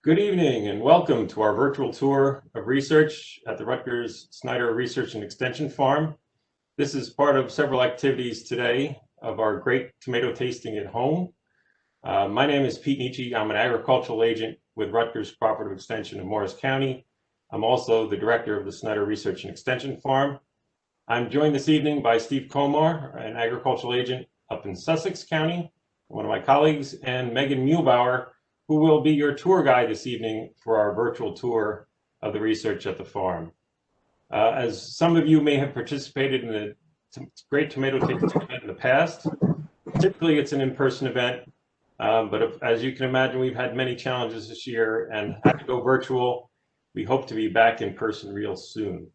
Good evening and welcome to our virtual tour of research at the Rutgers Snyder Research and Extension Farm. This is part of several activities today of our great tomato tasting at home. My name is Pete Nietzsche. I'm an agricultural agent with Rutgers Cooperative Extension of Morris County. I'm also the director of the Snyder Research and Extension Farm. I'm joined this evening by Steve Komar, an agricultural agent up in Sussex County, one of my colleagues, and Megan Muehlbauer, who will be your tour guide this evening for our virtual tour of the research at the farm. As some of you may have participated in the Great Tomato Tasting event in the past, typically it's an in-person event, but as you can imagine, we've had many challenges this year and had to go virtual. We hope to be back in person real soon.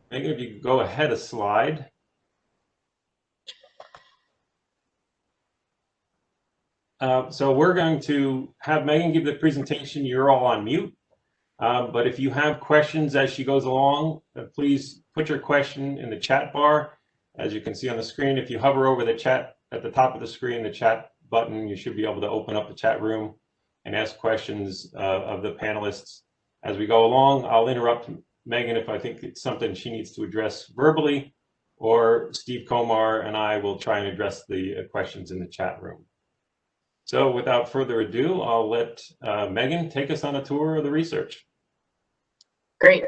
Megan, if you could go ahead a slide. So we're going to have Megan give the presentation. You're all on mute, but if you have questions as she goes along, please put your question in the chat bar. As you can see on the screen, if you hover over the chat at the top of the screen, the chat button, you should be able to open up the chat room and ask questions of the panelists as we go along. I'll interrupt Megan if I think it's something she needs to address verbally, or Steve Komar and I will try and address the questions in the chat room. So without further ado, I'll let Megan take us on a tour of the research. Great.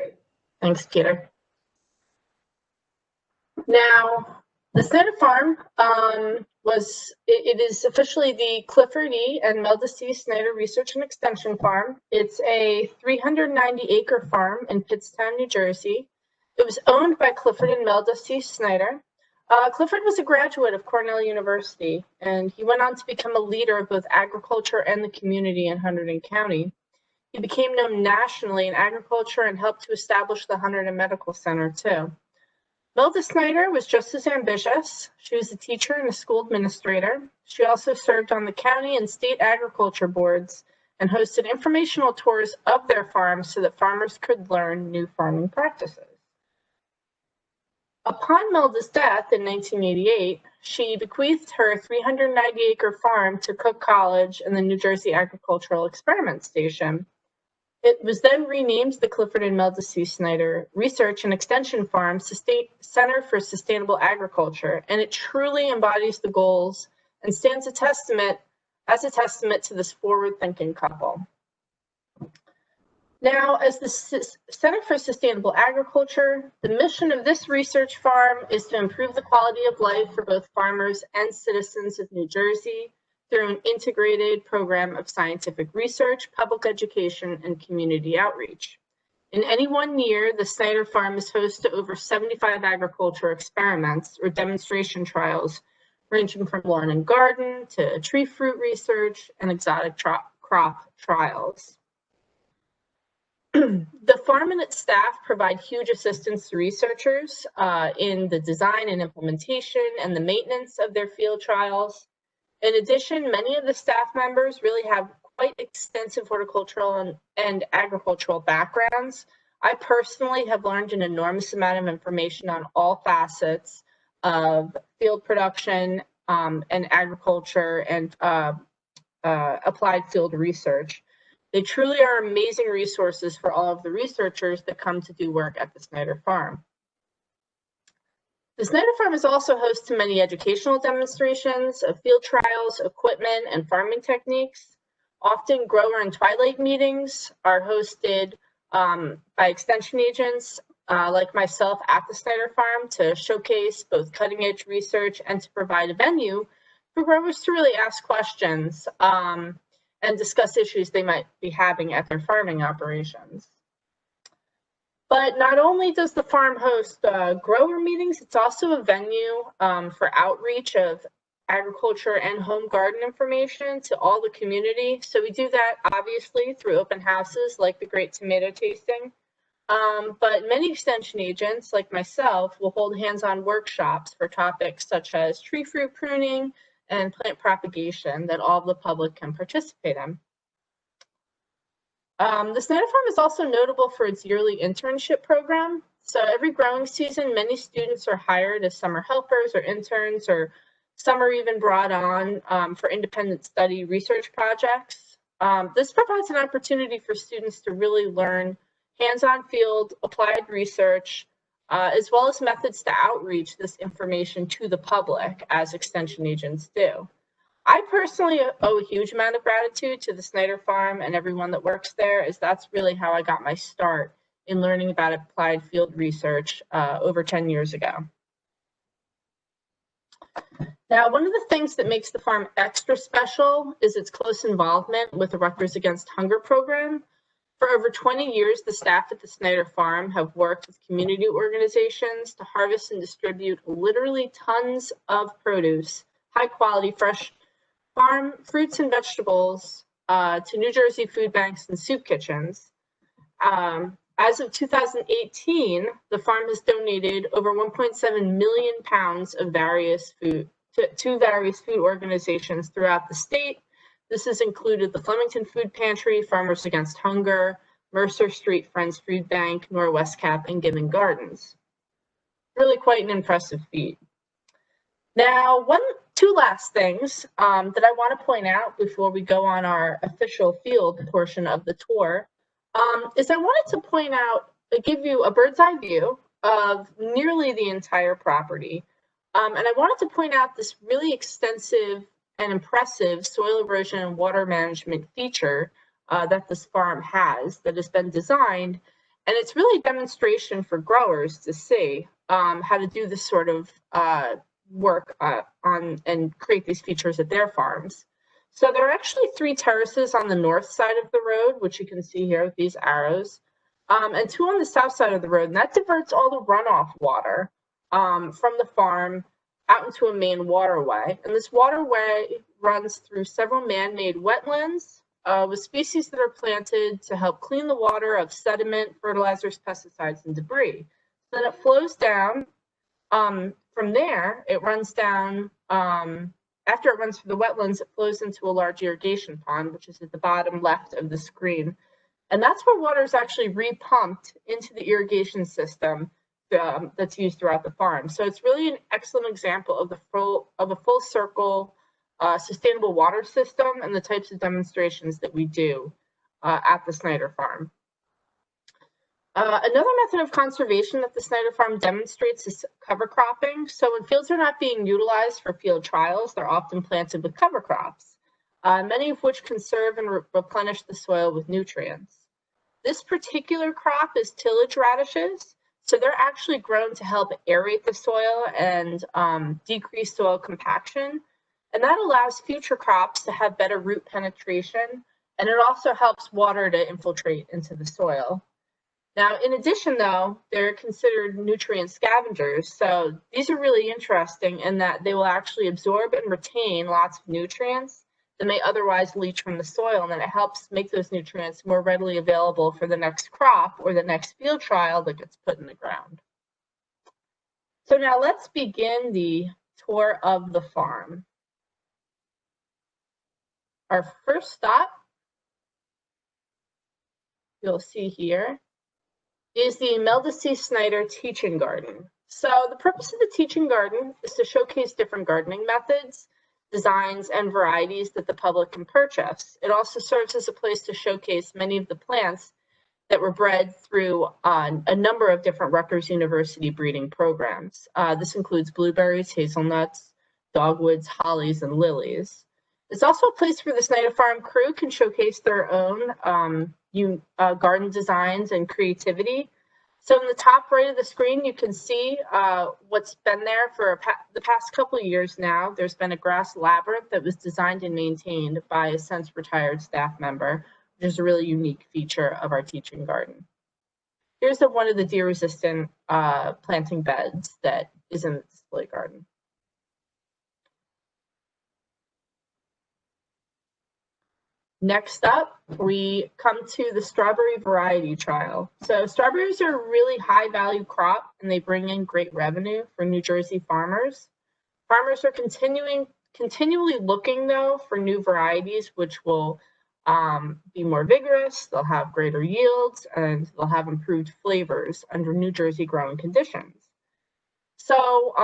Thanks, Peter. Now, the Snyder Farm it is officially the Clifford E. and Melda C. Snyder Research and Extension Farm. It's a 390-acre farm in Pittstown, New Jersey. It was owned by Clifford and Melda C. Snyder. Clifford was a graduate of Cornell University, and he went on to become a leader of both agriculture and the community in Hunterdon County. He became known nationally in agriculture and helped to establish the Hunterdon Medical Center, too. Melda Snyder was just as ambitious. She was a teacher and a school administrator. She also served on the county and state agriculture boards and hosted informational tours of their farms so that farmers could learn new farming practices. Upon Melda's death in 1988, she bequeathed her 390-acre farm to Cook College and the New Jersey Agricultural Experiment Station. It was then renamed the Clifford and Melda C. Snyder Research and Extension Farm Center for Sustainable Agriculture, and it truly embodies the goals and stands as a testament to this forward-thinking couple. Now, as the Center for Sustainable Agriculture, the mission of this research farm is to improve the quality of life for both farmers and citizens of New Jersey through an integrated program of scientific research, public education, and community outreach. In any one year, the Snyder Farm is host to over 75 agriculture experiments or demonstration trials, ranging from lawn and garden to tree fruit research and exotic crop trials. The farm and its staff provide huge assistance to researchers in the design and implementation and the maintenance of their field trials. In addition, many of the staff members really have quite extensive horticultural and agricultural backgrounds. I personally have learned an enormous amount of information on all facets of field production and agriculture and applied field research. They truly are amazing resources for all of the researchers that come to do work at the Snyder Farm. The Snyder Farm is also host to many educational demonstrations of field trials, equipment, and farming techniques. Often grower and twilight meetings are hosted by extension agents like myself at the Snyder Farm to showcase both cutting-edge research and to provide a venue for growers to really ask questions and discuss issues they might be having at their farming operations. But not only does the farm host grower meetings, it's also a venue for outreach of agriculture and home garden information to all the community. So we do that obviously through open houses like the Great Tomato Tasting. But many extension agents like myself will hold hands-on workshops for topics such as tree fruit pruning and plant propagation that all of the public can participate in. The Snyder Farm is also notable for its yearly internship program. So every growing season, many students are hired as summer helpers or interns, or some are even brought on for independent study research projects. This provides an opportunity for students to really learn hands-on field applied research, as well as methods to outreach this information to the public as extension agents do. I personally owe a huge amount of gratitude to the Snyder Farm and everyone that works there, as that's really how I got my start in learning about applied field research over 10 years ago. Now, one of the things that makes the farm extra special is its close involvement with the Rutgers Against Hunger program. For over 20 years, the staff at the Snyder Farm have worked with community organizations to harvest and distribute literally tons of produce, high quality, fresh farm fruits and vegetables to New Jersey food banks and soup kitchens. As of 2018, the farm has donated over 1.7 million pounds of various food to various food organizations throughout the state. This has included the Flemington Food Pantry, Farmers Against Hunger, Mercer Street Friends Food Bank, Norwest Cap, and Gibbon Gardens. Really quite an impressive feat. Now, two last things that I want to point out before we go on our official field portion of the tour is I wanted to point out, give you a bird's eye view of nearly the entire property. And I wanted to point out this really extensive and impressive soil erosion and water management feature that this farm has that has been designed. And it's really a demonstration for growers to see how to do this sort of work on and create these features at their farms. So there are actually 3 terraces on the north side of the road, which you can see here with these arrows, and 2 on the south side of the road. And that diverts all the runoff water from the farm out into a main waterway. And this waterway runs through several man-made wetlands with species that are planted to help clean the water of sediment, fertilizers, pesticides, and debris. Then it flows down. From there, it runs down, after it runs through the wetlands, it flows into a large irrigation pond, which is at the bottom left of the screen. And that's where water is actually repumped into the irrigation system that's used throughout the farm. So it's really an excellent example of a full circle sustainable water system and the types of demonstrations that we do at the Snyder Farm. Another method of conservation that the Snyder Farm demonstrates is cover cropping. So when fields are not being utilized for field trials, they're often planted with cover crops, many of which conserve and replenish the soil with nutrients. This particular crop is tillage radishes. So they're actually grown to help aerate the soil and decrease soil compaction. And that allows future crops to have better root penetration. And it also helps water to infiltrate into the soil. Now, in addition, though, they're considered nutrient scavengers. So these are really interesting in that they will actually absorb and retain lots of nutrients that may otherwise leach from the soil. And then it helps make those nutrients more readily available for the next crop or the next field trial that gets put in the ground. So now let's begin the tour of the farm. Our first stop, you'll see here, is the Melda C. Snyder Teaching Garden. So the purpose of the teaching garden is to showcase different gardening methods, designs, and varieties that the public can purchase. It also serves as a place to showcase many of the plants that were bred through a number of different Rutgers University breeding programs. This includes blueberries, hazelnuts, dogwoods, hollies, and lilies. It's also a place where the Snyder Farm crew can showcase their own garden designs and creativity. So in the top right of the screen, you can see what's been there for the past couple of years now. There's been a grass labyrinth that was designed and maintained by a since retired staff member, which is a really unique feature of our teaching garden. Here's one of the deer-resistant planting beds that is in the display garden. Next up, we come to the strawberry variety trial. So strawberries are a really high value crop and they bring in great revenue for New Jersey farmers. Farmers are continually looking though for new varieties which will be more vigorous, they'll have greater yields, and they'll have improved flavors under New Jersey growing conditions. So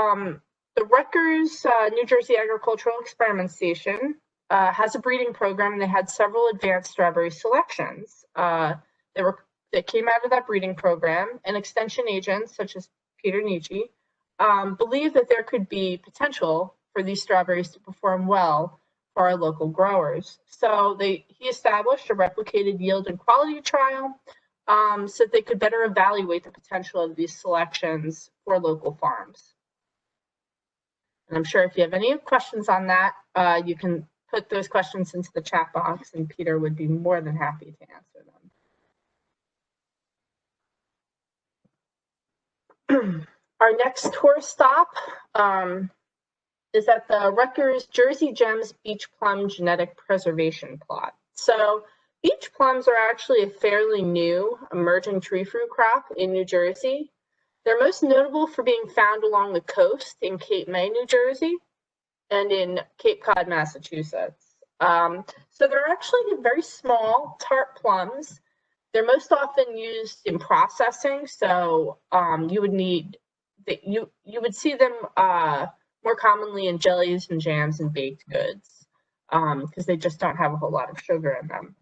the Rutgers New Jersey Agricultural Experiment Station has a breeding program. They had several advanced strawberry selections that came out of that breeding program, and extension agents such as Peter Nietzsche believe that there could be potential for these strawberries to perform well for our local growers. So he established a replicated yield and quality trial so that they could better evaluate the potential of these selections for local farms. And I'm sure if you have any questions on that, you can put those questions into the chat box, and Peter would be more than happy to answer them. Our next tour stop is at the Rutgers Jersey Jems Beach Plum Genetic Preservation Plot. So beach plums are actually a fairly new emerging tree fruit crop in New Jersey. They're most notable for being found along the coast in Cape May, New Jersey, and in Cape Cod, Massachusetts. So they're actually very small, tart plums. They're most often used in processing, so you would see them more commonly in jellies and jams and baked goods because they just don't have a whole lot of sugar in them.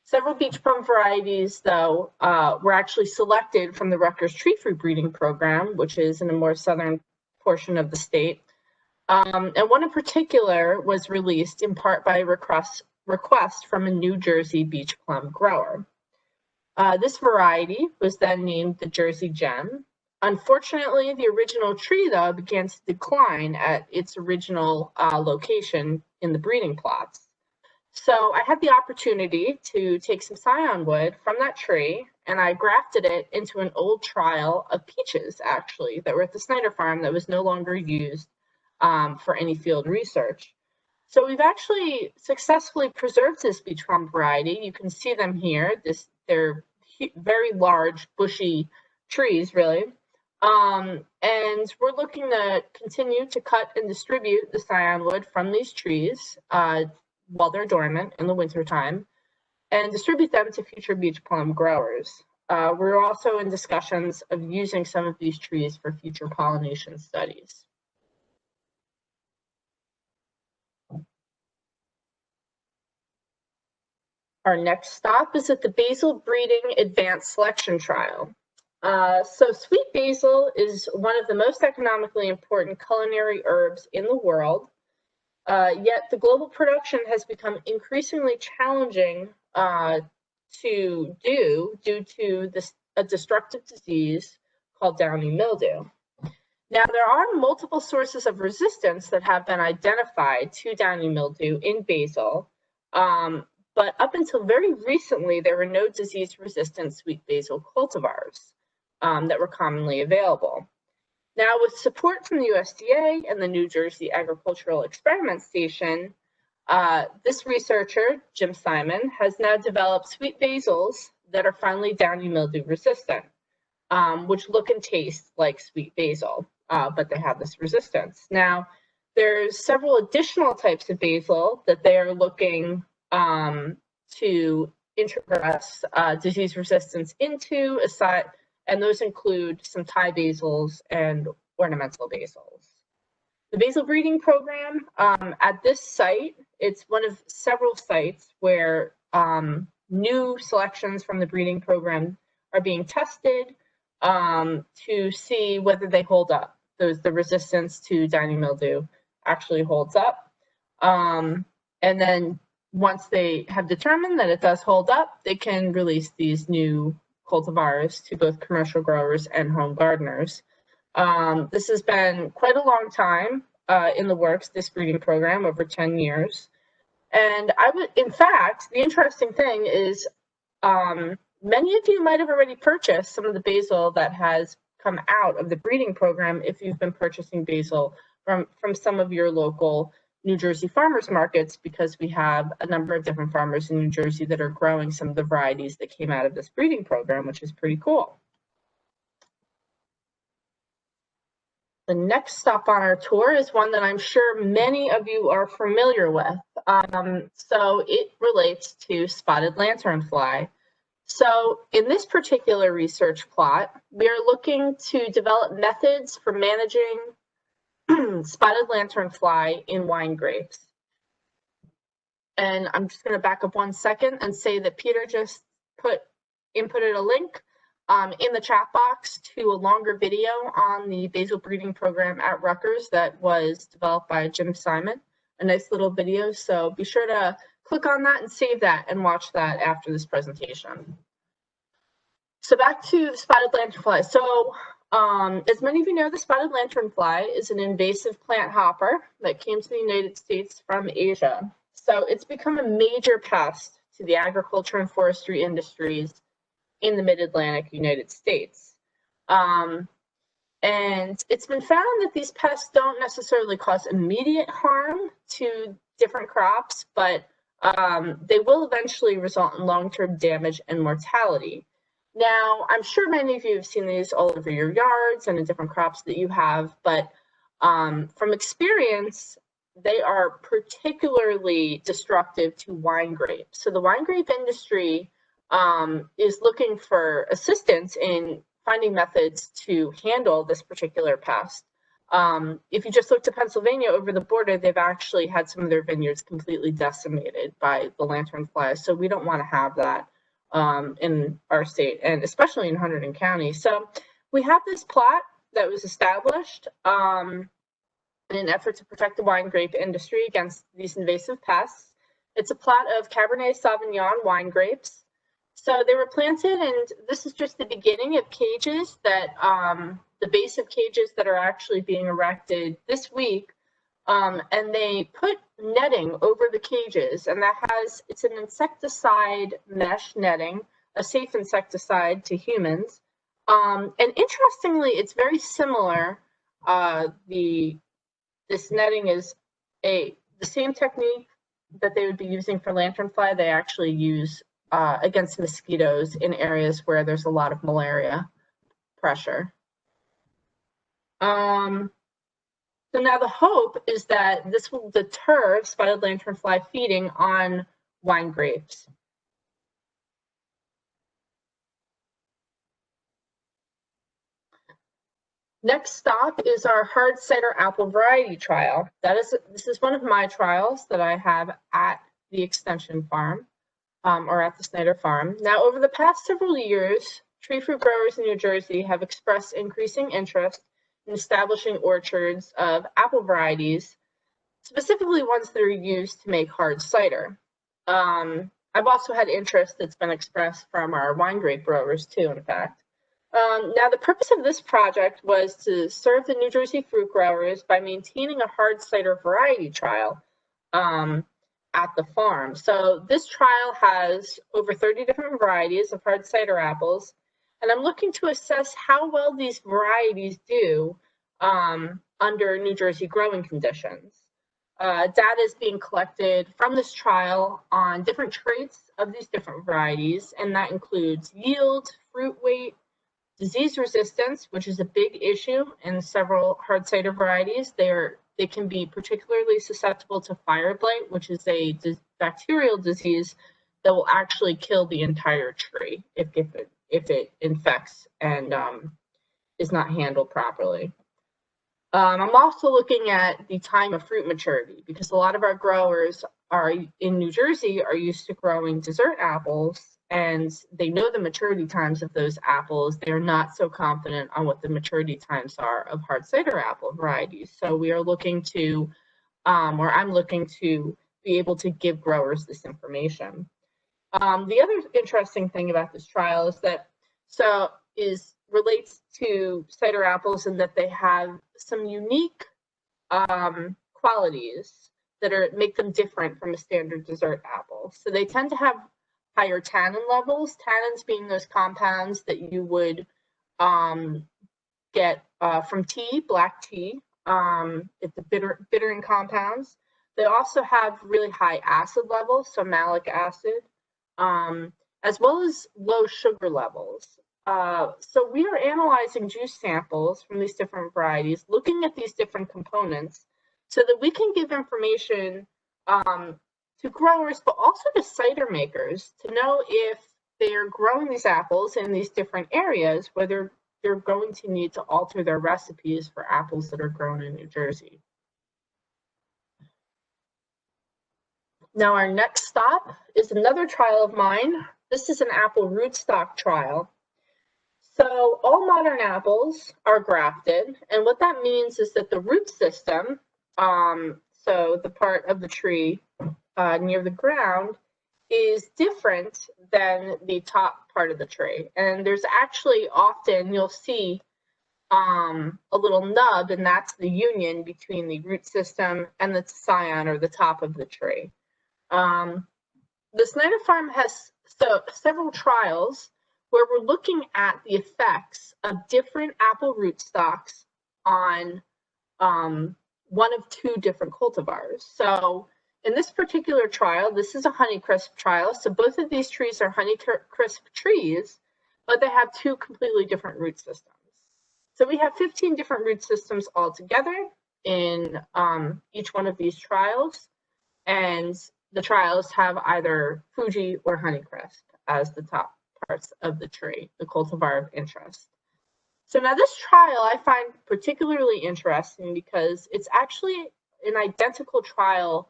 Several beach plum varieties, though, were actually selected from the Rutgers tree fruit breeding program, which is in a more southern portion of the state. And one in particular was released in part by a request from a New Jersey beach plum grower. This variety was then named the Jersey Gem. Unfortunately, the original tree, though, began to decline at its original location in the breeding plots. So I had the opportunity to take some scion wood from that tree, and I grafted it into an old trial of peaches, actually, that were at the Snyder farm that was no longer used for any field research. So we've actually successfully preserved this beach plum variety. You can see them here. They're very large, bushy trees, really. And we're looking to continue to cut and distribute the scion wood from these trees while they're dormant in the wintertime, and distribute them to future beach plum growers. We're also in discussions of using some of these trees for future pollination studies. Our next stop is at the Basil Breeding Advanced Selection Trial. So sweet basil is one of the most economically important culinary herbs in the world. Yet the global production has become increasingly challenging to do due to a destructive disease called Downy mildew. Now, there are multiple sources of resistance that have been identified to Downy mildew in basil, but up until very recently, there were no disease-resistant sweet basil cultivars that were commonly available. Now, with support from the USDA and the New Jersey Agricultural Experiment Station, this researcher, Jim Simon, has now developed sweet basils that are finally Downy mildew resistant, which look and taste like sweet basil, but they have this resistance. Now, there's several additional types of basil that they are looking to introduce disease resistance into, and those include some Thai basils and ornamental basils. The basil breeding program at this site, it's one of several sites where new selections from the breeding program are being tested to see whether they hold up. The resistance to Downy mildew actually holds up. And then once they have determined that it does hold up, they can release these new cultivars to both commercial growers and home gardeners. This has been quite a long time in the works, this breeding program, over 10 years. And in fact, the interesting thing is many of you might have already purchased some of the basil that has come out of the breeding program if you've been purchasing basil from some of your local New Jersey farmers markets, because we have a number of different farmers in New Jersey that are growing some of the varieties that came out of this breeding program, which is pretty cool. The next stop on our tour is one that I'm sure many of you are familiar with. So it relates to spotted lanternfly. So in this particular research plot, we are looking to develop methods for managing spotted lanternfly in wine grapes. And I'm just going to back up 1 second and say that Peter just inputted a link in the chat box to a longer video on the basil breeding program at Rutgers that was developed by Jim Simon, a nice little video. So be sure to click on that and save that and watch that after this presentation. So back to the spotted lanternfly. So as many of you know, the spotted lanternfly is an invasive plant hopper that came to the United States from Asia. So it's become a major pest to the agriculture and forestry industries in the mid-Atlantic United States. And it's been found that these pests don't necessarily cause immediate harm to different crops, but they will eventually result in long-term damage and mortality. Now, I'm sure many of you have seen these all over your yards and in different crops that you have, but from experience, they are particularly destructive to wine grapes. So the wine grape industry is looking for assistance in finding methods to handle this particular pest. If you just look to Pennsylvania over the border, they've actually had some of their vineyards completely decimated by the lanternfly. So we don't want to have that in our state, and especially in Hunterdon County. So we have this plot that was established in an effort to protect the wine grape industry against these invasive pests. It's a plot of Cabernet Sauvignon wine grapes. So they were planted, and this is just the beginning of cages that, the base of cages that are actually being erected this week. And they put netting over the cages, and it's an insecticide mesh netting, a safe insecticide to humans. And interestingly, it's very similar. This netting is the same technique that they would be using for lanternfly. They actually use against mosquitoes in areas where there's a lot of malaria pressure. So now the hope is that this will deter spotted lanternfly feeding on wine grapes. Next stop is our hard cider apple variety trial. This is one of my trials that I have at the extension farm, or at the Snyder farm. Now, over the past several years, tree fruit growers in New Jersey have expressed increasing interest in establishing orchards of apple varieties, specifically ones that are used to make hard cider. I've also had interest that's been expressed from our wine grape growers too, in fact. Now, the purpose of this project was to serve the New Jersey fruit growers by maintaining a hard cider variety trial at the farm. So this trial has over 30 different varieties of hard cider apples, and I'm looking to assess how well these varieties do under New Jersey growing conditions. Data is being collected from this trial on different traits of these different varieties, and that includes yield, fruit weight, disease resistance, which is a big issue in several hard cider varieties. They can be particularly susceptible to fire blight, which is a bacterial disease that will actually kill the entire tree if it infects and is not handled properly. I'm also looking at the time of fruit maturity, because a lot of our growers in New Jersey are used to growing dessert apples, and they know the maturity times of those apples. They're not so confident on what the maturity times are of hard cider apple varieties. So we are looking to, or I'm looking to be able to give growers this information. The other interesting thing about this trial is that relates to cider apples in that they have some unique qualities that make them different from a standard dessert apple. So they tend to have higher tannin levels, tannins being those compounds that you would get from tea, black tea, it's the bittering compounds. They also have really high acid levels, so malic acid, as well as low sugar levels. So we are analyzing juice samples from these different varieties, looking at these different components so that we can give information to growers, but also to cider makers, to know if they're growing these apples in these different areas, whether they're going to need to alter their recipes for apples that are grown in New Jersey. Now our next stop is another trial of mine. This is an apple rootstock trial. So all modern apples are grafted, and what that means is that the root system, so the part of the tree near the ground, is different than the top part of the tree. And there's actually often, you'll see a little nub, and that's the union between the root system and the scion, or the top of the tree. The Snyder farm has several trials where we're looking at the effects of different apple rootstocks on one of two different cultivars. So in this particular trial, this is a Honeycrisp trial. So both of these trees are Honeycrisp trees, but they have two completely different root systems. So we have 15 different root systems altogether in each one of these trials. And the trials have either Fuji or Honeycrisp as the top parts of the tree, the cultivar of interest. So now this trial I find particularly interesting because it's actually an identical trial.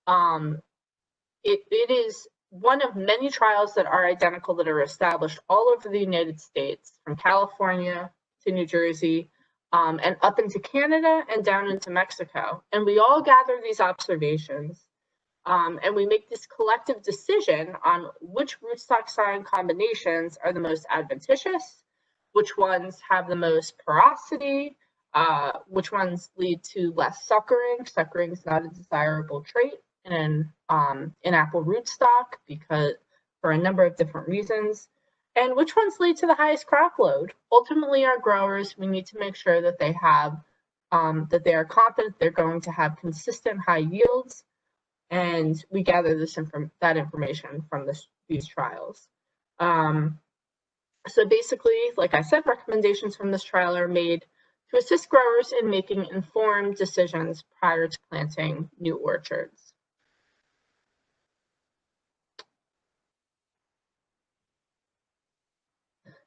It is one of many trials that are identical that are established all over the United States, from California to New Jersey, and up into Canada and down into Mexico. And we all gather these observations, and we make this collective decision on which rootstock scion combinations are the most adventitious, which ones have the most porosity, which ones lead to less suckering. Suckering is not a desirable trait in apple rootstock because for a number of different reasons, and which ones lead to the highest crop load. Ultimately, our growers, we need to make sure that they have that they are confident they're going to have consistent high yields, and we gather that information from these trials. So basically, like I said, recommendations from this trial are made to assist growers in making informed decisions prior to planting new orchards.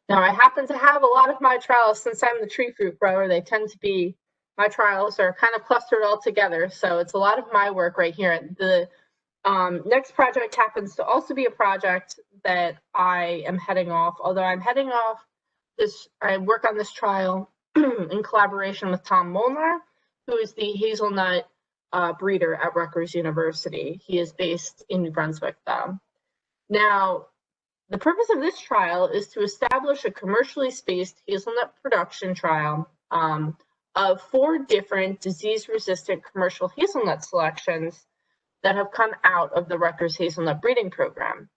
Now, I happen to have a lot of my trials, since I'm the tree fruit grower, they tend to be, my trials are kind of clustered all together. So it's a lot of my work right here. The next project happens to also be a project that I am heading off, although I'm heading off I work on this trial in collaboration with Tom Molnar, who is the hazelnut breeder at Rutgers University. He is based in New Brunswick, though. Now, the purpose of this trial is to establish a commercially spaced hazelnut production trial of 4 different disease-resistant commercial hazelnut selections that have come out of the Rutgers hazelnut breeding program.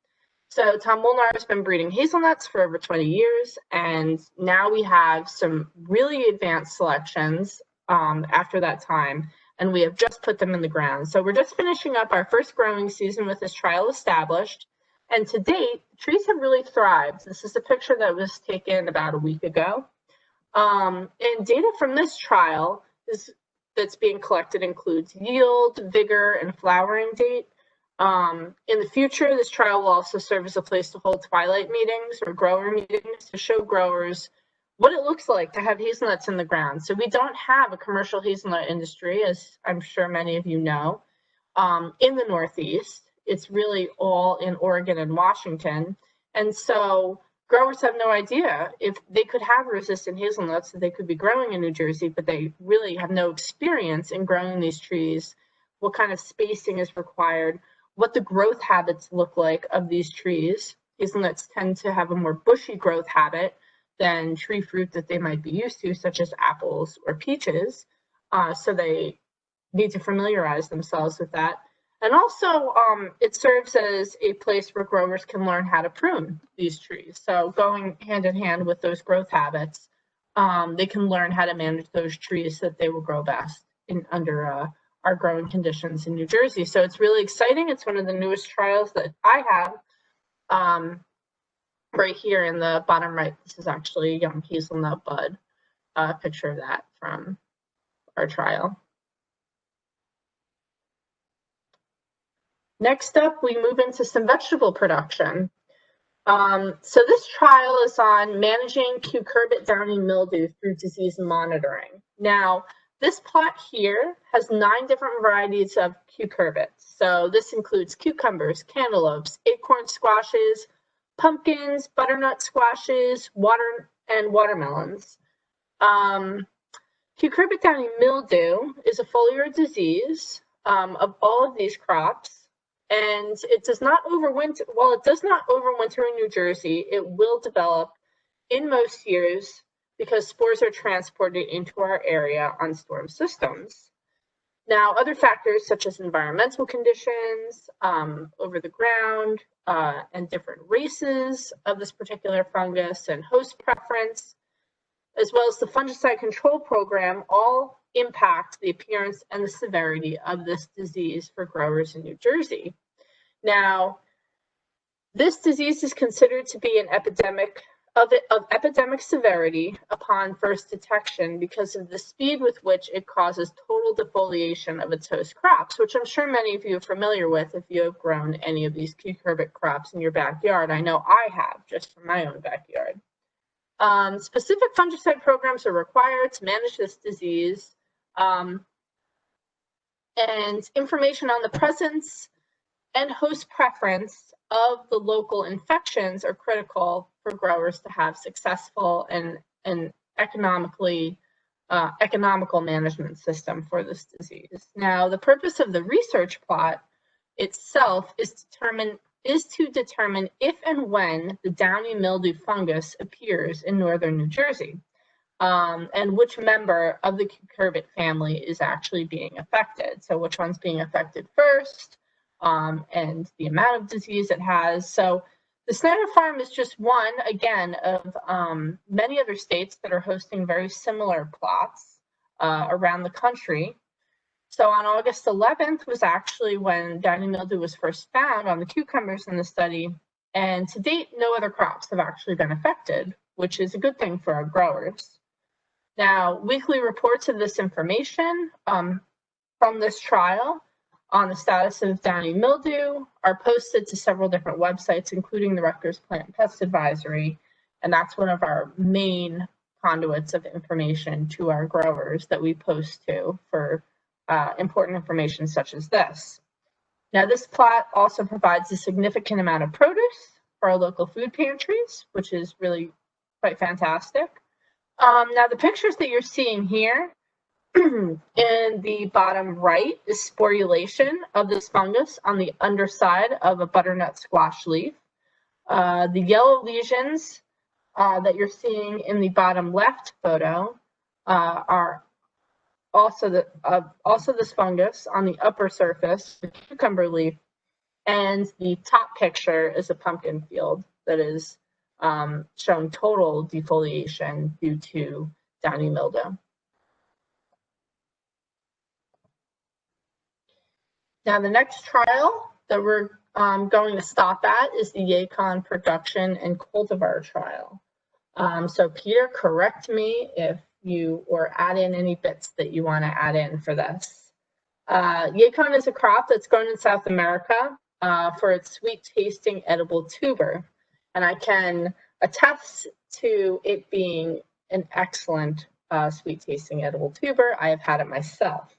So Tom Molnar has been breeding hazelnuts for over 20 years, and now we have some really advanced selections after that time, and we have just put them in the ground. So we're just finishing up our first growing season with this trial established, and to date, trees have really thrived. This is a picture that was taken about a week ago. And data from this trial that's being collected includes yield, vigor, and flowering date. In the future, this trial will also serve as a place to hold twilight meetings or grower meetings to show growers what it looks like to have hazelnuts in the ground. So we don't have a commercial hazelnut industry, as I'm sure many of you know, in the Northeast. It's really all in Oregon and Washington. And so growers have no idea if they could have resistant hazelnuts that they could be growing in New Jersey, but they really have no experience in growing these trees, what kind of spacing is required, what the growth habits look like of these trees. Hazelnuts tend to have a more bushy growth habit than tree fruit that they might be used to, such as apples or peaches. So they need to familiarize themselves with that. And also, it serves as a place where growers can learn how to prune these trees. So going hand in hand with those growth habits, they can learn how to manage those trees so that they will grow best under our growing conditions in New Jersey. So it's really exciting. It's one of the newest trials that I have. Right here in the bottom right, this is actually a young hazelnut bud, picture of that from our trial. Next up, we move into some vegetable production. So this trial is on managing cucurbit downy mildew through disease monitoring. Now, This plot here has 9 different varieties of cucurbit. So this includes cucumbers, cantaloupes, acorn squashes, pumpkins, butternut squashes, watermelons. Cucurbit downy mildew is a foliar disease of all of these crops, and it does not overwinter. While it does not overwinter in New Jersey, it will develop in most years because spores are transported into our area on storm systems. Now, other factors such as environmental conditions, over the ground, and different races of this particular fungus and host preference, as well as the fungicide control program, all impact the appearance and the severity of this disease for growers in New Jersey. Now, this disease is considered to be an epidemic of epidemic severity upon first detection because of the speed with which it causes total defoliation of its host crops, which I'm sure many of you are familiar with if you have grown any of these cucurbit crops in your backyard. I know I have, just from my own backyard. Specific fungicide programs are required to manage this disease, and information on the presence and host preference of the local infections are critical for growers to have successful and economical management system for this disease. Now, the purpose of the research plot itself is to determine if and when the downy mildew fungus appears in northern New Jersey, and which member of the cucurbit family is actually being affected. So which one's being affected first, and the amount of disease it has. So the Snyder farm is just one, again, of many other states that are hosting very similar plots around the country. So on August 11th was actually when downy mildew was first found on the cucumbers in the study. And to date, no other crops have actually been affected, which is a good thing for our growers. Now, weekly reports of this information from this trial on the status of downy mildew are posted to several different websites, including the Rutgers Plant and Pest Advisory. And that's one of our main conduits of information to our growers that we post to for important information such as this. Now, this plot also provides a significant amount of produce for our local food pantries, which is really quite fantastic. Now, the pictures that you're seeing here in the bottom right is sporulation of this fungus on the underside of a butternut squash leaf. The yellow lesions that you're seeing in the bottom left photo are also this fungus on the upper surface, the cucumber leaf, and the top picture is a pumpkin field that is showing total defoliation due to downy mildew. Now, the next trial that we're going to stop at is the Yacon production and cultivar trial. So Peter, correct me if you or add in any bits that you want to add in for this. Yacon is a crop that's grown in South America for its sweet tasting edible tuber. And I can attest to it being an excellent sweet tasting edible tuber. I have had it myself.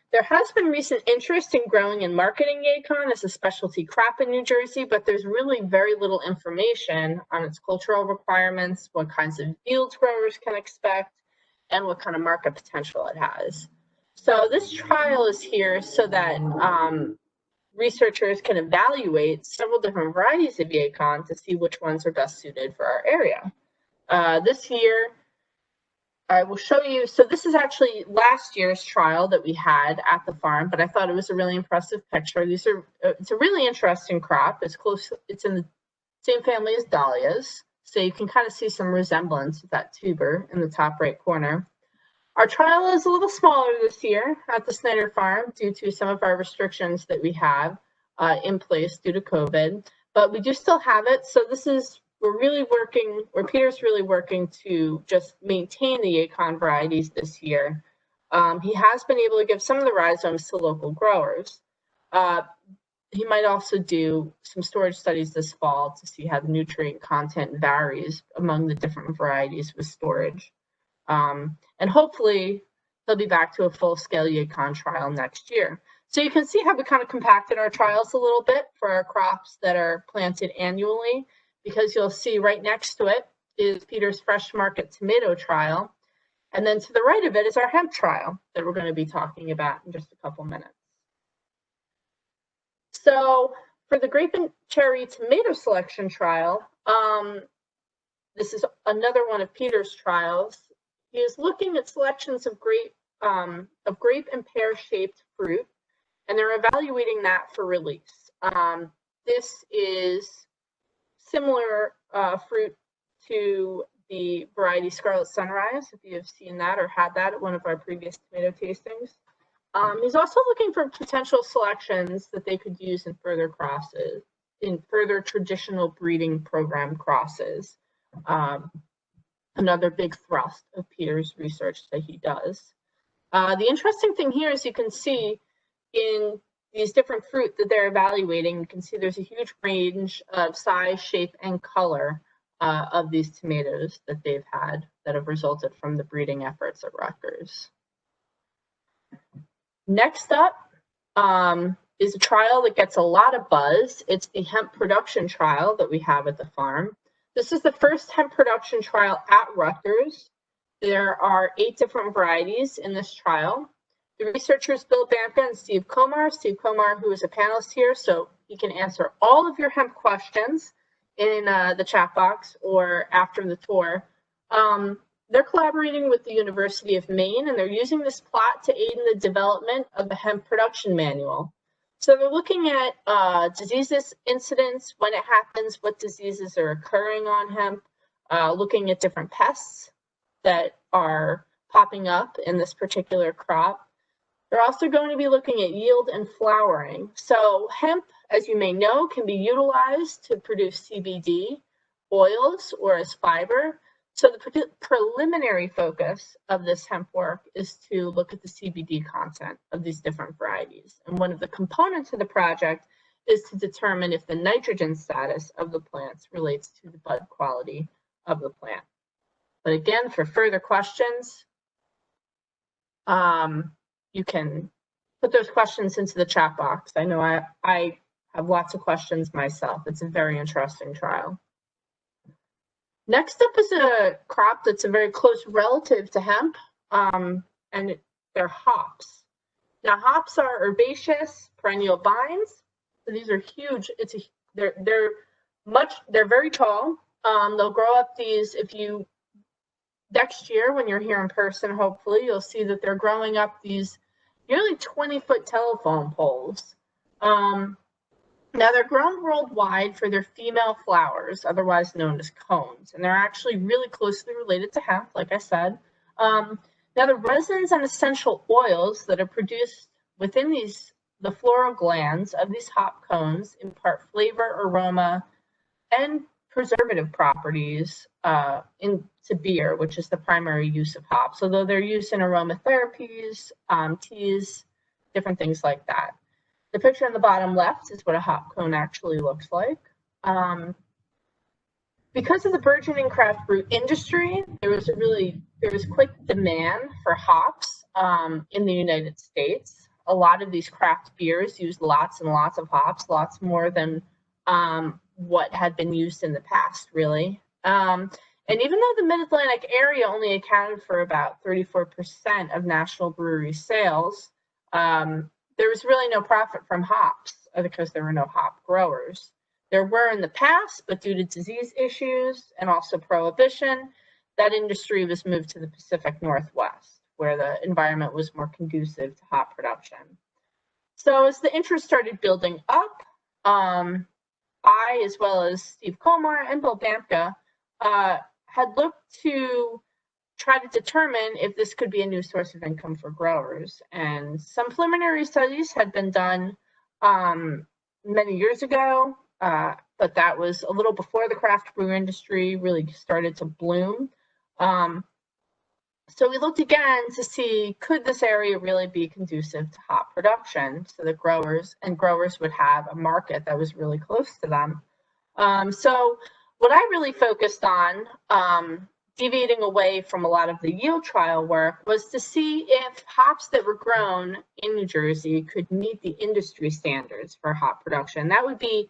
There has been recent interest in growing and marketing Yacon as a specialty crop in New Jersey, but there's really very little information on its cultural requirements, what kinds of yields growers can expect, and what kind of market potential it has. So this trial is here so that researchers can evaluate several different varieties of Yacon to see which ones are best suited for our area. This year, I will show you. So this is actually last year's trial that we had at the farm, but I thought it was a really impressive picture. It's a really interesting crop. It's in the same family as dahlias, so you can kind of see some resemblance with that tuber in the top right corner. Our trial is a little smaller this year at the Snyder farm due to some of our restrictions that we have in place due to COVID, but we do still have it. So we're really working, or Peter's really working to just maintain the Yacon varieties this year. He has been able to give some of the rhizomes to local growers. He might also do some storage studies this fall to see how the nutrient content varies among the different varieties with storage. And hopefully he'll be back to a full-scale Yacon trial next year. So you can see how we kind of compacted our trials a little bit for our crops that are planted annually, because you'll see right next to it is Peter's Fresh Market Tomato Trial. And then to the right of it is our hemp trial that we're going to be talking about in just a couple minutes. So for the grape and cherry tomato selection trial, this is another one of Peter's trials. He is looking at selections of grape and pear-shaped fruit, and they're evaluating that for release. This is similar fruit to the variety Scarlet Sunrise, if you have seen that or had that at one of our previous tomato tastings. He's also looking for potential selections that they could use in further crosses, in further traditional breeding program crosses. Another big thrust of Peter's research that he does. The interesting thing here is you can see in these different fruit that they're evaluating, you can see there's a huge range of size, shape, and color of these tomatoes that they've had that have resulted from the breeding efforts at Rutgers. Next up is a trial that gets a lot of buzz. It's the hemp production trial that we have at the farm. This is the first hemp production trial at Rutgers. There are 8 different varieties in this trial. The researchers, Bill Bamka and Steve Komar, who is a panelist here, so he can answer all of your hemp questions in the chat box or after the tour. They're collaborating with the University of Maine, and they're using this plot to aid in the development of the hemp production manual. So they're looking at diseases, incidents, when it happens, what diseases are occurring on hemp, looking at different pests that are popping up in this particular crop. They're also going to be looking at yield and flowering. So hemp, as you may know, can be utilized to produce CBD, oils, or as fiber. So the preliminary focus of this hemp work is to look at the CBD content of these different varieties. And one of the components of the project is to determine if the nitrogen status of the plants relates to the bud quality of the plant. But again, for further questions, you can put those questions into the chat box. I know I have lots of questions myself. It's a very interesting trial. Next up is a crop that's a very close relative to hemp, and they're hops. Now, hops are herbaceous perennial vines. So these are huge. They're very tall. They'll grow up these. If you next year when you're here in person, hopefully you'll see that they're growing up these nearly 20-foot telephone poles. Now, they're grown worldwide for their female flowers, otherwise known as cones, and they're actually really closely related to hemp, like I said. Now, the resins and essential oils that are produced within the floral glands of these hop cones impart flavor, aroma, and preservative properties into beer, which is the primary use of hops, although they're used in aromatherapies, teas, different things like that. The picture on the bottom left is what a hop cone actually looks like. Because of the burgeoning craft brew industry, there was quick demand for hops in the United States. A lot of these craft beers use lots and lots of hops, lots more than what had been used in the past, really. And even though the Mid-Atlantic area only accounted for about 34% of national brewery sales, there was really no profit from hops because there were no hop growers. There were in the past, but due to disease issues and also prohibition, that industry was moved to the Pacific Northwest, where the environment was more conducive to hop production. So as the interest started building up, I, as well as Steve Komar and Bill Bamka, had looked to try to determine if this could be a new source of income for growers. And some preliminary studies had been done many years ago, but that was a little before the craft brew industry really started to bloom. So we looked again to see, could this area really be conducive to hop production so that growers would have a market that was really close to them. So what I really focused on deviating away from a lot of the yield trial work was to see if hops that were grown in New Jersey could meet the industry standards for hop production. That would be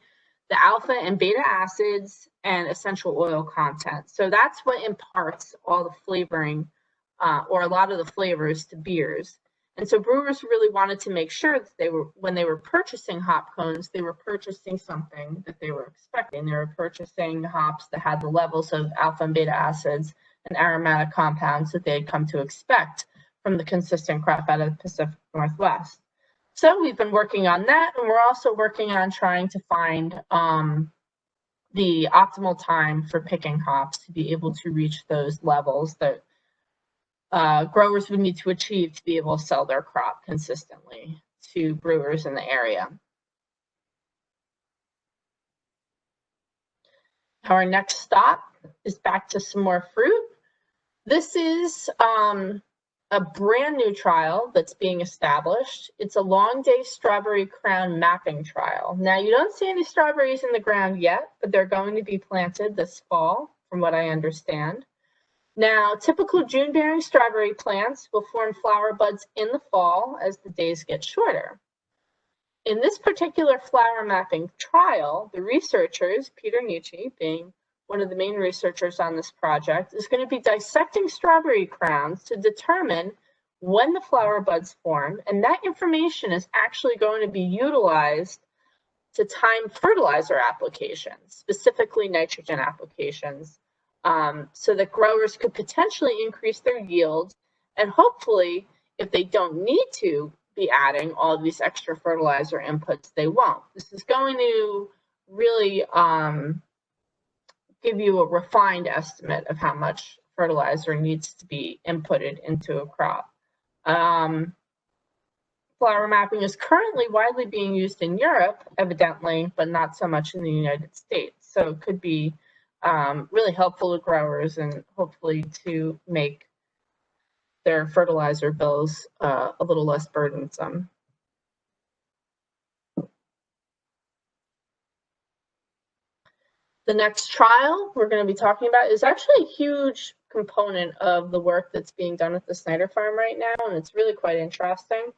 the alpha and beta acids and essential oil content. So that's what imparts all the flavoring or a lot of the flavors to beers. And so brewers really wanted to make sure that when they were purchasing hop cones, they were purchasing something that they were expecting. They were purchasing hops that had the levels of alpha and beta acids and aromatic compounds that they had come to expect from the consistent crop out of the Pacific Northwest. So we've been working on that, and we're also working on trying to find the optimal time for picking hops to be able to reach those levels that growers would need to achieve to be able to sell their crop consistently to brewers in the area. Our next stop is back to some more fruit. This is a brand new trial that's being established. It's a long day strawberry crown mapping trial. Now, you don't see any strawberries in the ground yet, but they're going to be planted this fall, from what I understand. Now, typical June-bearing strawberry plants will form flower buds in the fall as the days get shorter. In this particular flower mapping trial, the researchers, Peter Nietzsche being one of the main researchers on this project, is going to be dissecting strawberry crowns to determine when the flower buds form, and that information is actually going to be utilized to time fertilizer applications, specifically nitrogen applications, so that growers could potentially increase their yield, and hopefully, if they don't need to be adding all of these extra fertilizer inputs, they won't. This is going to really give you a refined estimate of how much fertilizer needs to be inputted into a crop. Flower mapping is currently widely being used in Europe, evidently, but not so much in the United States. So it could be really helpful to growers and hopefully to make their fertilizer bills a little less burdensome. The next trial we're going to be talking about is actually a huge component of the work that's being done at the Snyder farm right now, and it's really quite interesting.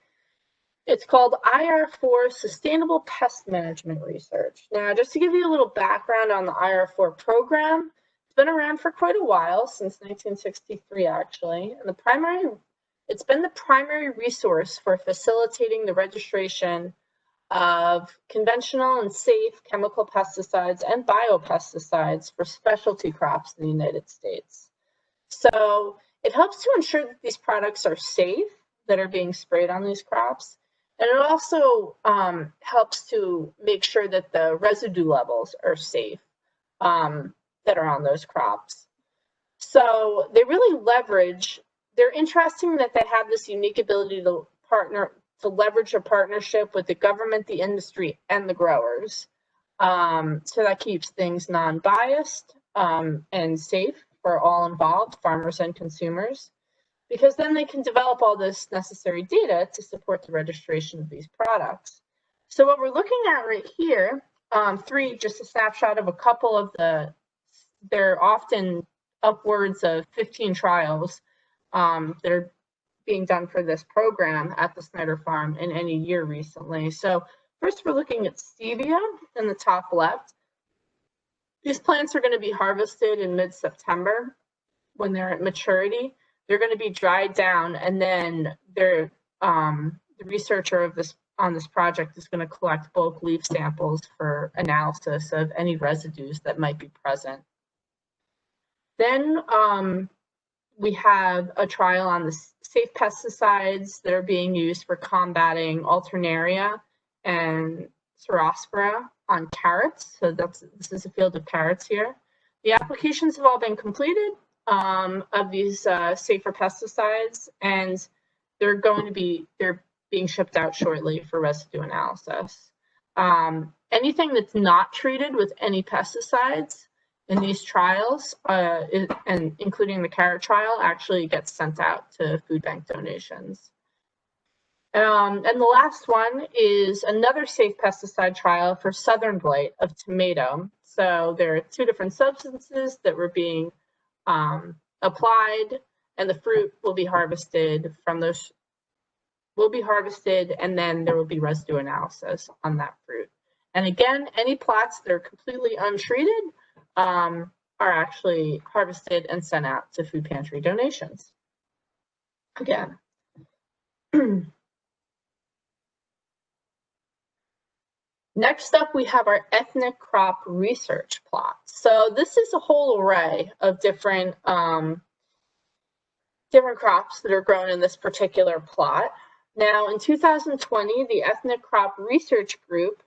It's called IR4 Sustainable Pest Management Research. Now, just to give you a little background on the IR4 program, it's been around for quite a while, since 1963 actually, and it's been the primary resource for facilitating the registration of conventional and safe chemical pesticides and biopesticides for specialty crops in the United States. So it helps to ensure that these products are safe that are being sprayed on these crops. And it also helps to make sure that the residue levels are safe that are on those crops. So they really they're interesting that they have this unique ability to leverage a partnership with the government, the industry, and the growers. So that keeps things non-biased and safe for all involved, farmers and consumers, because then they can develop all this necessary data to support the registration of these products. So what we're looking at right here, just a snapshot of a couple of there are often upwards of 15 trials that are being done for this program at the Snyder farm in any year recently. So first we're looking at stevia in the top left. These plants are going to be harvested in mid-September. When they're at maturity, they're going to be dried down, and then the researcher on this project is going to collect bulk leaf samples for analysis of any residues that might be present. Then we have a trial on the safe pesticides that are being used for combating Alternaria and Cerospora on carrots. So this is a field of carrots here. The applications have all been completed of these safer pesticides, and they're being shipped out shortly for residue analysis. Anything that's not treated with any pesticides in these trials, and including the carrot trial, actually gets sent out to food bank donations. And the last one is another safe pesticide trial for southern blight of tomato. So there are two different substances that were being applied, and the fruit will be harvested from those, and then there will be residue analysis on that fruit. And again, any plots that are completely untreated are actually harvested and sent out to food pantry donations. Again. Next up, we have our ethnic crop research plot. So this is a whole array of different crops that are grown in this particular plot. Now, in 2020, the ethnic crop research group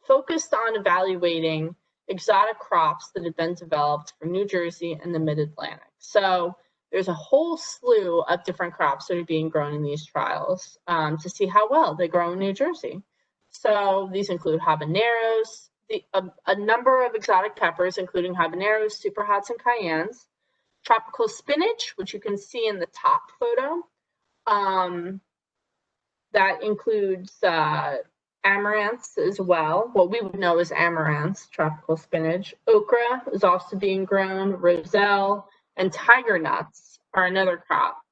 focused on evaluating exotic crops that had been developed from New Jersey and the Mid-Atlantic. So there's a whole slew of different crops that are being grown in these trials to see how well they grow in New Jersey. So these include habaneros, a number of exotic peppers, including habaneros, super hots, and cayennes, tropical spinach, which you can see in the top photo. That includes amaranths as well, what we would know as amaranths, tropical spinach. Okra is also being grown, roselle, and tiger nuts are another crop.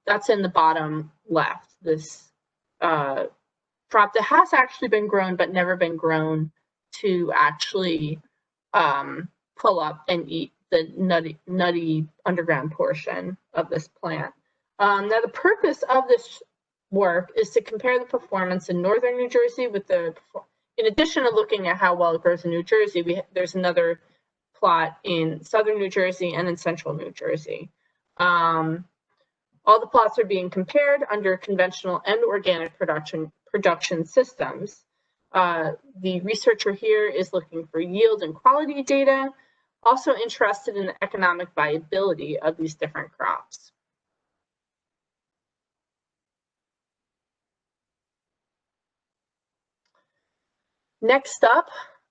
That's in the bottom left, this crop that has actually been grown but never been grown to actually pull up and eat the nutty underground portion of this plant. Now, the purpose of this work is to compare the performance in northern New Jersey with in addition to looking at how well it grows in New Jersey, there's another plot in southern New Jersey and in central New Jersey. All the plots are being compared under conventional and organic production systems. The researcher here is looking for yield and quality data, also interested in the economic viability of these different crops. Next up,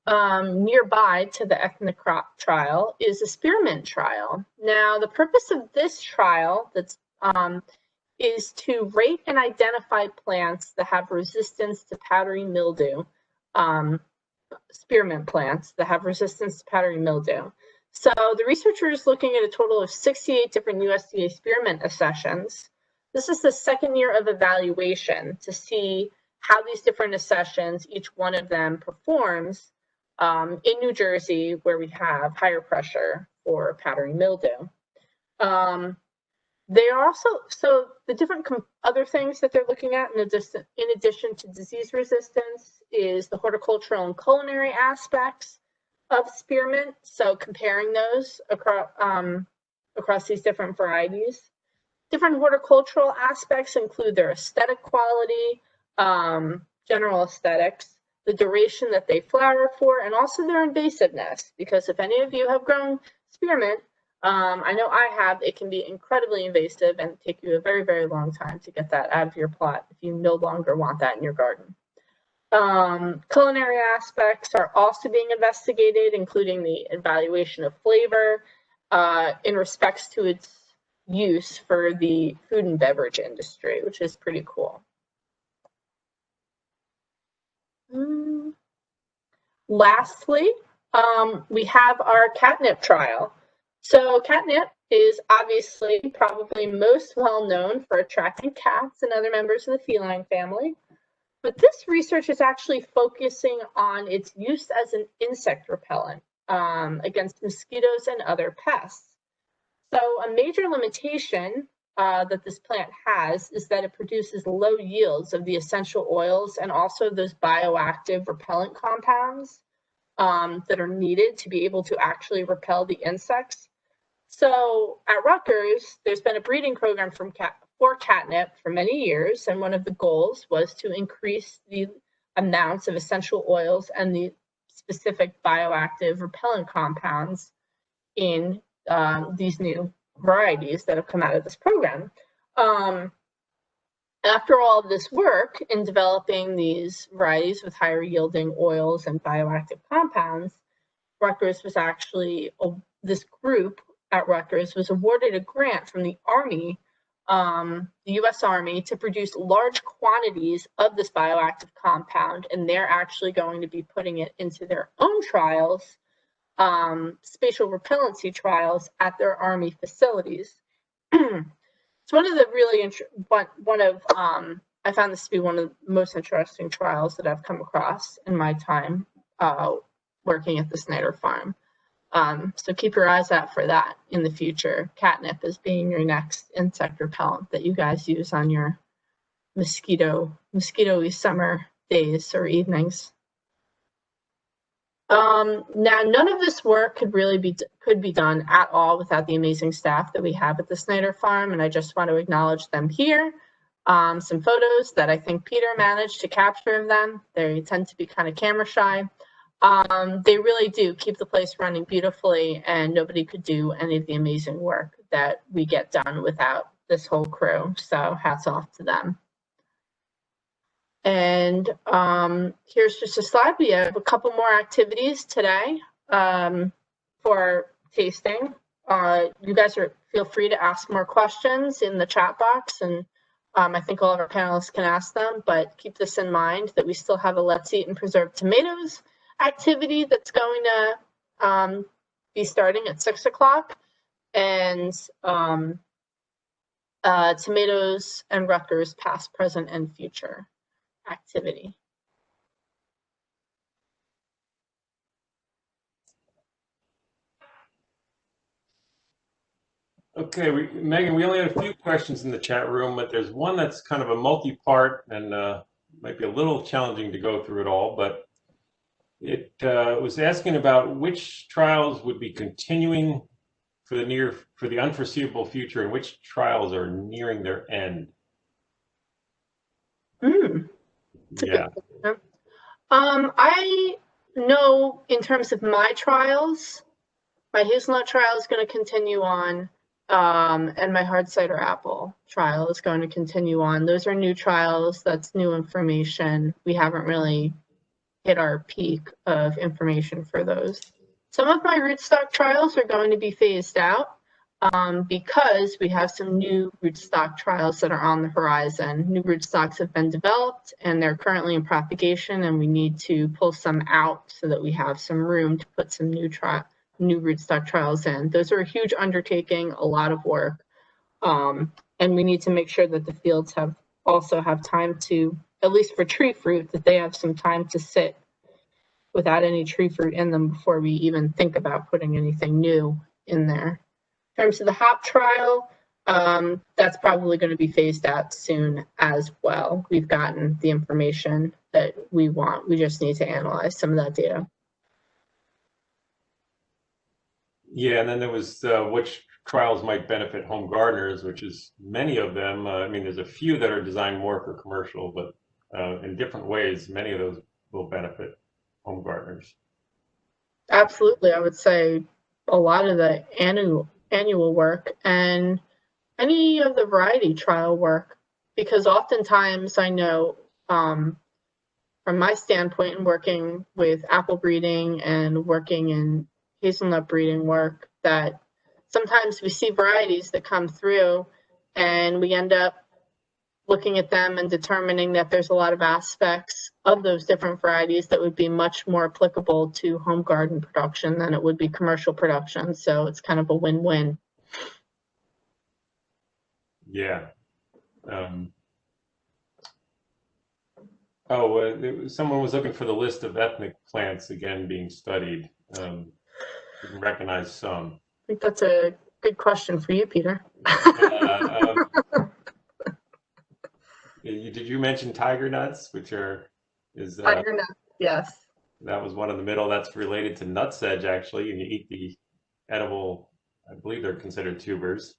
nearby to the ethnic crop trial is a spearmint trial. Now, the purpose of this trial is to rate and identify plants that have resistance to powdery mildew, spearmint plants that have resistance to powdery mildew. So the researcher is looking at a total of 68 different USDA spearmint accessions. This is the second year of evaluation to see how these different accessions, each one of them performs in New Jersey, where we have higher pressure for powdery mildew. They are also, so the different other things that they're looking at in addition to disease resistance is the horticultural and culinary aspects of spearmint. So comparing those across these different varieties. Different horticultural aspects include their aesthetic quality, general aesthetics, the duration that they flower for, and also their invasiveness. Because if any of you have grown spearmint, I know I have, it can be incredibly invasive and take you a very, very long time to get that out of your plot if you no longer want that in your garden. Culinary aspects are also being investigated, including the evaluation of flavor in respects to its use for the food and beverage industry, which is pretty cool. Lastly, we have our catnip trial. So catnip is obviously probably most well known for attracting cats and other members of the feline family. But this research is actually focusing on its use as an insect repellent against mosquitoes and other pests. So a major limitation that this plant has is that it produces low yields of the essential oils and also those bioactive repellent compounds that are needed to be able to actually repel the insects. So at Rutgers, there's been a breeding program for catnip for many years, and one of the goals was to increase the amounts of essential oils and the specific bioactive repellent compounds in these new varieties that have come out of this program. After all of this work in developing these varieties with higher yielding oils and bioactive compounds, Rutgers was actually, this group at Rutgers was awarded a grant from the Army, the US Army, to produce large quantities of this bioactive compound, and they're actually going to be putting it into their own trials spatial repellency trials at their Army facilities. It's one of the really I found this to be one of the most interesting trials that I've come across in my time working at the Snyder farm. So keep your eyes out for that in the future. Catnip is being your next insect repellent that you guys use on your mosquito-y summer days or evenings. Now, none of this work could be done at all without the amazing staff that we have at the Snyder farm, and I just want to acknowledge them here. Some photos that I think Peter managed to capture of them. They tend to be kind of camera shy. They really do keep the place running beautifully, and nobody could do any of the amazing work that we get done without this whole crew. So hats off to them. And here's just a slide. We have a couple more activities today for tasting. You guys feel free to ask more questions in the chat box, and I think all of our panelists can ask them, but keep this in mind that we still have a Let's Eat and Preserve Tomatoes activity that's going to be starting at 6 o'clock, and Tomatoes and Rutgers Past, Present, and Future activity. Okay, Megan, we only had a few questions in the chat room, but there's one that's kind of a multi-part and might be a little challenging to go through it all, but it was asking about which trials would be continuing for the unforeseeable future and which trials are nearing their end. Yeah. I know in terms of my trials, my hazelnut trial is going to continue on, and my hard cider apple trial is going to continue on. Those are new trials. That's new information. We haven't really hit our peak of information for those. Some of my rootstock trials are going to be phased out because we have some new rootstock trials that are on the horizon. New rootstocks have been developed and they're currently in propagation, and we need to pull some out so that we have some room to put some new rootstock trials in. Those are a huge undertaking, a lot of work, and we need to make sure that the fields also have time to, at least for tree fruit, that they have some time to sit without any tree fruit in them before we even think about putting anything new in there. In terms of the hop trial, that's probably going to be phased out soon as well. We've gotten the information that we want. We just need to analyze some of that data. Yeah, and then there was which trials might benefit home gardeners, which is many of them. I mean, there's a few that are designed more for commercial, but in different ways, many of those will benefit home gardeners. Absolutely. I would say a lot of the annual work and any of the variety trial work, because oftentimes I know from my standpoint in working with apple breeding and working in hazelnut breeding work, that sometimes we see varieties that come through and we end up looking at them and determining that there's a lot of aspects of those different varieties that would be much more applicable to home garden production than it would be commercial production. So it's kind of a win-win. Yeah. Someone was looking for the list of ethnic plants again being studied. You can recognize some. I think that's a good question for you, Peter. Did you mention tiger nuts, which tiger nuts? Yes. That was one in the middle. That's related to nutsedge, actually, and you eat the edible. I believe they're considered tubers.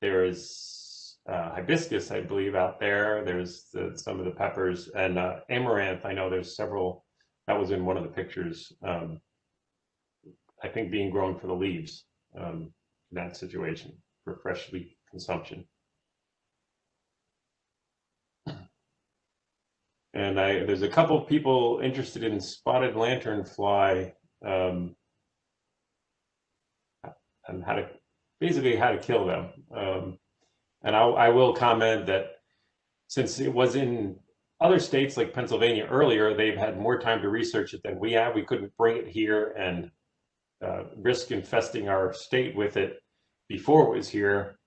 There is hibiscus, I believe, out there. There's some of the peppers, and amaranth. I know there's several. That was in one of the pictures. I think being grown for the leaves in that situation for fresh leaf consumption. And there's a couple of people interested in spotted lanternfly and how to kill them. And I will comment that since it was in other states like Pennsylvania earlier, they've had more time to research it than we have. We couldn't bring it here and risk infesting our state with it before it was here.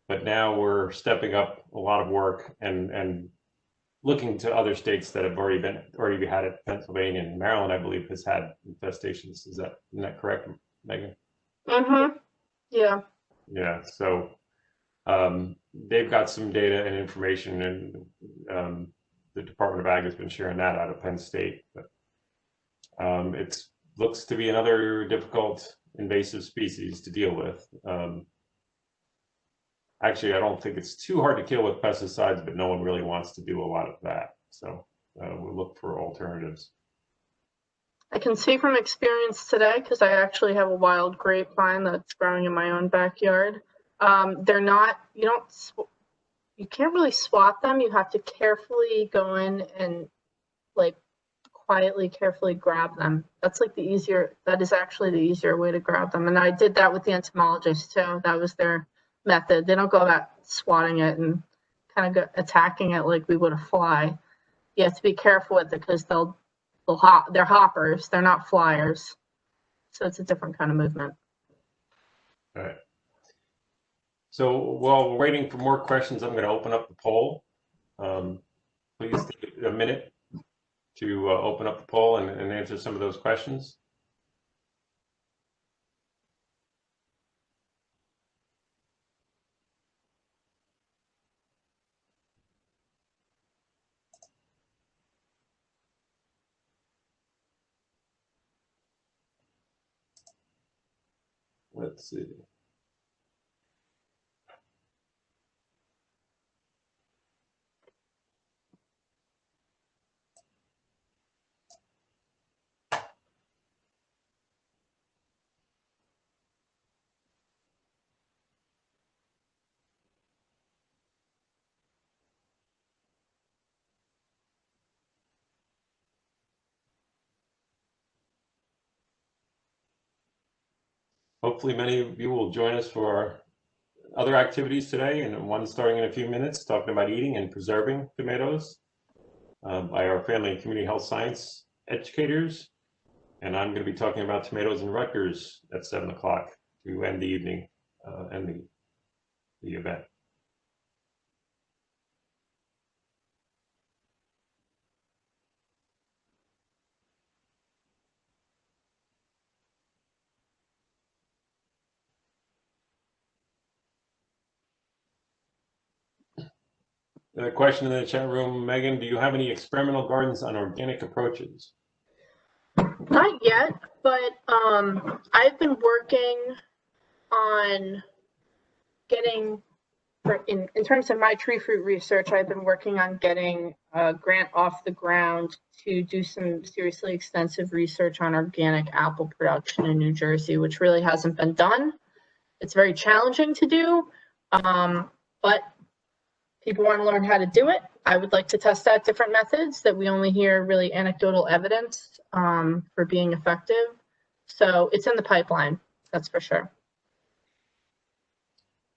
But now we're stepping up a lot of work and looking to other states that have already had it. Pennsylvania and Maryland, I believe, has had infestations. Isn't that correct, Megan? Mm-hmm. Yeah. Yeah. So they've got some data and information, and the Department of Ag has been sharing that out of Penn State. But it looks to be another difficult invasive species to deal with. Actually, I don't think it's too hard to kill with pesticides, but no one really wants to do a lot of that. So we'll look for alternatives. I can see from experience today, because I actually have a wild grapevine that's growing in my own backyard. They're not, you can't really swat them. You have to carefully go in and like quietly, carefully grab them. That is actually the easier way to grab them. And I did that with the entomologist too. That was their method. They don't go about swatting it and kind of attacking it like we would a fly. You have to be careful with it because they'll hop. They're hoppers. They're not flyers. So it's a different kind of movement. All right. So while we're waiting for more questions, I'm going to open up the poll. Please take a minute to open up the poll and answer some of those questions. Let's see. Hopefully many of you will join us for our other activities today, and one starting in a few minutes, talking about eating and preserving tomatoes by our family and community health science educators. And I'm going to be talking about tomatoes in Rutgers at 7 o'clock to end the evening and the event. A question in the chat room, Megan, do you have any experimental gardens on organic approaches? Not yet, but I've been working on getting, in terms of my tree fruit research, I've been working on getting a grant off the ground to do some seriously extensive research on organic apple production in New Jersey, which really hasn't been done. It's very challenging to do, but people want to learn how to do it. I would like to test out different methods that we only hear really anecdotal evidence for being effective. So it's in the pipeline, that's for sure.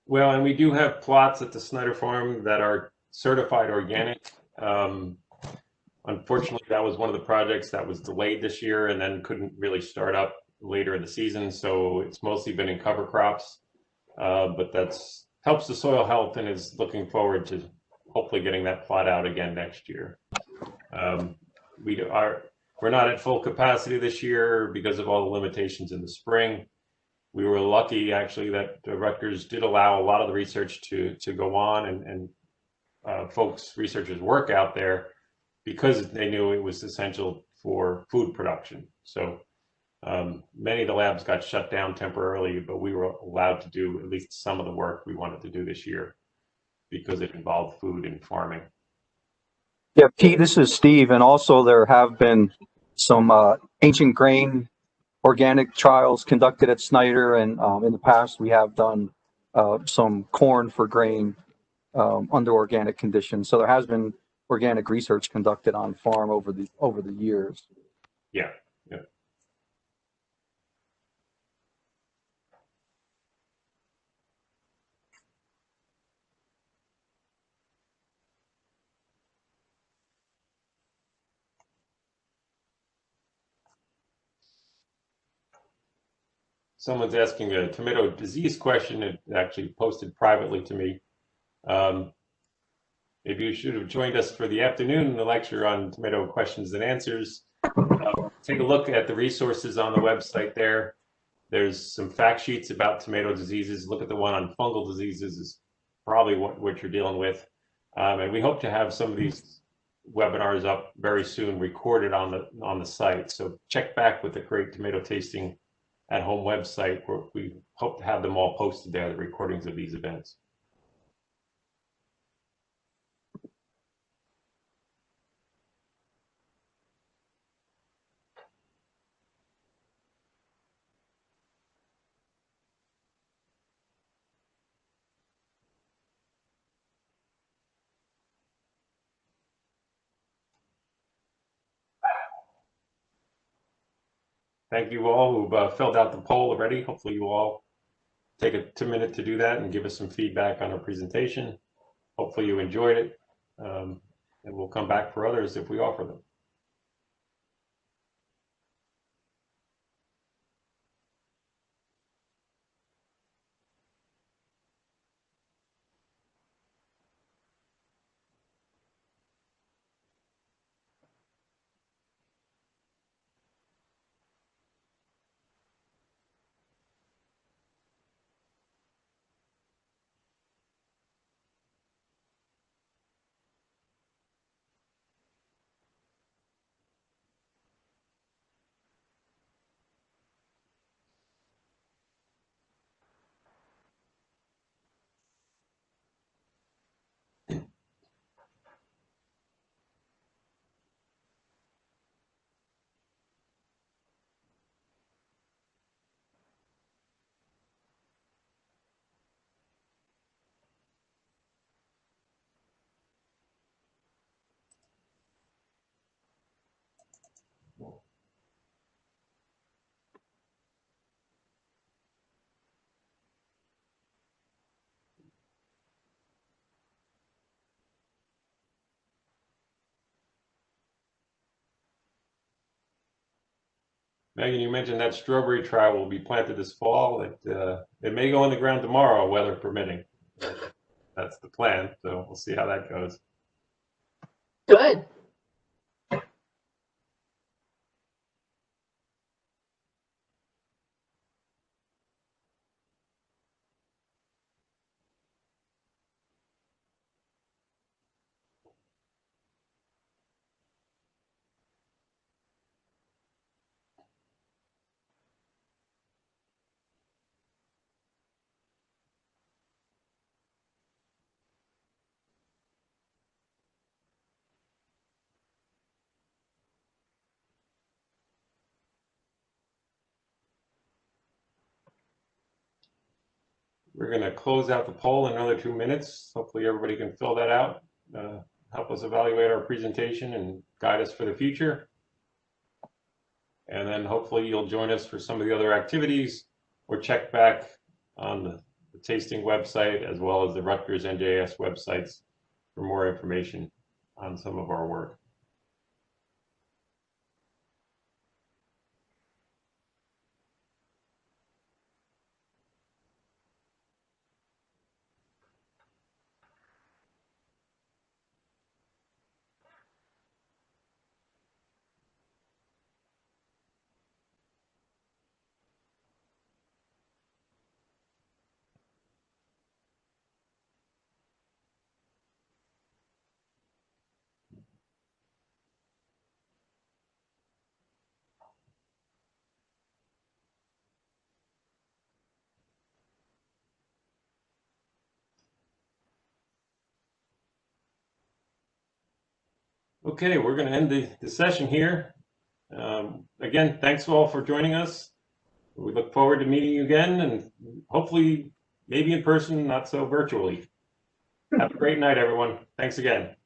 Well, and we do have plots at the Snyder farm that are certified organic. Unfortunately, that was one of the projects that was delayed this year and then couldn't really start up later in the season. So it's mostly been in cover crops, but that's helps the soil health and is looking forward to hopefully getting that plot out again next year. We're not at full capacity this year because of all the limitations in the spring. We were lucky actually that Rutgers did allow a lot of the research to go on and researchers work out there because they knew it was essential for food production. So many of the labs got shut down temporarily, but we were allowed to do at least some of the work we wanted to do this year because it involved food and farming. Yeah, Pete, this is Steve, and also there have been some ancient grain organic trials conducted at Snyder, and in the past we have done some corn for grain under organic conditions. So there has been organic research conducted on farm over the years. Yeah. someone's asking a tomato disease question. It actually posted privately to me. Maybe you should have joined us for the afternoon, the lecture on tomato questions and answers. Take a look at the resources on the website there. There's some fact sheets about tomato diseases. Look at the one on fungal diseases, is probably what you're dealing with. And we hope to have some of these webinars up very soon, recorded on the site. So check back with the Great Tomato Tasting at Home website, where we hope to have them all posted there, the recordings of these events. Thank you all who've filled out the poll already. Hopefully you all take a minute to do that and give us some feedback on our presentation. Hopefully you enjoyed it, and we'll come back for others if we offer them. Megan, you mentioned that strawberry trial will be planted this fall. It may go in the ground tomorrow, weather permitting. That's the plan, so we'll see how that goes. Good. We're going to close out the poll in another 2 minutes. Hopefully everybody can fill that out, help us evaluate our presentation and guide us for the future. And then hopefully you'll join us for some of the other activities, or check back on the tasting website as well as the Rutgers NJS websites for more information on some of our work. Okay, we're going to end the session here. Again, thanks all for joining us. We look forward to meeting you again, and hopefully maybe in person, not so virtually. Have a great night, everyone. Thanks again.